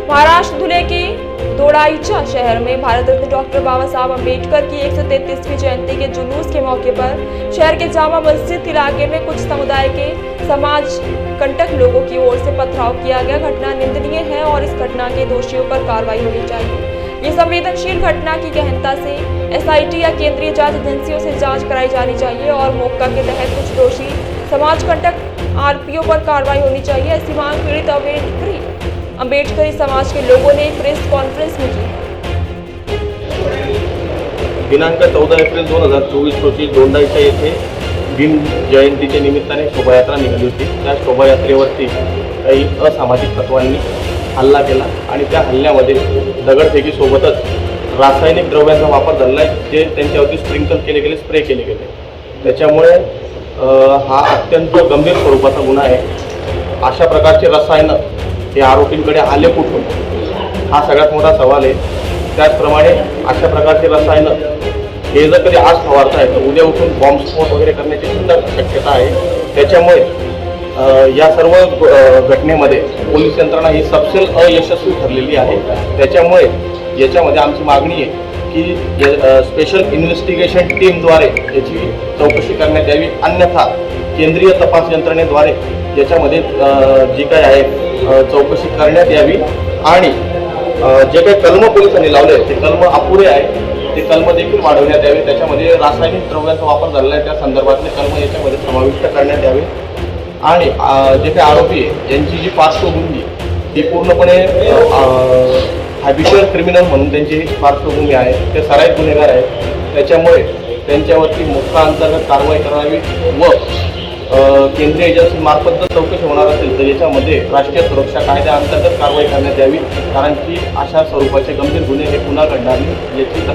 महाराष्ट्र धुले के दोडाईचा शहर में भारत रत्न डॉक्टर बाबा साहब अम्बेडकर की 133वीं जयंती के जुलूस के मौके पर शहर के जामा मस्जिद इलाके में कुछ समुदाय के समाज कंटक लोगों की ओर से पथराव किया गया। घटना निंदनीय है और इस घटना के दोषियों पर कार्रवाई होनी चाहिए। ये संवेदनशील घटना की गहनता से एसआईटी या केंद्रीय जांच एजेंसियों से जांच कराई जानी चाहिए और मौका के तहत कुछ दोषी समाज कंटक आरोपियों पर कार्रवाई होनी चाहिए। ऐसी मांग पीड़ित अम्बेडकरी समाज के लोगों ने प्रेस कॉन्फ्रेंस में की। दिनांक 14 एप्रिल 2024 रोजी दोंडाईच्या येथे भीम जयंतीच्या निमित्ताने शोभायात्रा निघाली होती। त्या शोभायात्रेवरती काही असामाजिक तत्वांनी हल्ला केला आणि त्या हल्ल्यामध्ये दगडफेकीसोबतच रासायनिक द्रव्यांचा वापर झाला आहे, जे त्यांच्यावरती स्प्रिंकल केले गेले, स्प्रे केले गेले। त्याच्यामुळे हा अत्यंत गंभीर स्वरूपाचा गुन्हा आहे। अशा प्रकारचे रसायन हे आरोपींकडे आले कुठून, हा सगळ्यात मोठा सवाल आहे। त्याचप्रमाणे अशा प्रकारचे रसायन हे जर कधी आज फवारताय तर उद्या उठून बॉम्बस्फोट वगैरे करण्याची सुद्धा शक्यता आहे। त्याच्यामुळे या सर्व घटनेमध्ये पोलीस यंत्रणा ही सपशेल अयशस्वी ठरलेली आहे। त्याच्यामुळे याच्यामध्ये आमची मागणी आहे की स्पेशल इन्व्हेस्टिगेशन टीमद्वारे याची चौकशी करण्यात यावी, अन्यथा केंद्रीय तपास यंत्रणेद्वारे याच्यामध्ये जी काय आहे चौकशी करण्यात यावी आणि जे काही कलम पोलिसांनी लावले ते कलम अपुरे आहे, ते कलम देखील वाढवण्यात यावे। त्याच्यामध्ये रासायनिक द्रव्यांचा वापर झालेला आहे त्या संदर्भातले कलम याच्यामध्ये समाविष्ट करण्यात यावे आणि जे काही आरोपी आहे यांची जी पार्श्वभूमी ही पूर्णपणे हॅबिच्युअल क्रिमिनल म्हणून त्यांची पार्श्वभूमी आहे, ते सराईत गुन्हेगार आहेत। त्याच्यामुळे त्यांच्यावरती मोठा अंतर्गत कारवाई करावी व केंद्रीय एजन्सीमार्फत जर चौकशी होणार असेल तर याच्यामध्ये राष्ट्रीय सुरक्षा कायद्याअंतर्गत कारवाई करण्यात यावी, कारण की अशा स्वरूपाचे गंभीर गुन्हे हे पुन्हा घडणार नाही याची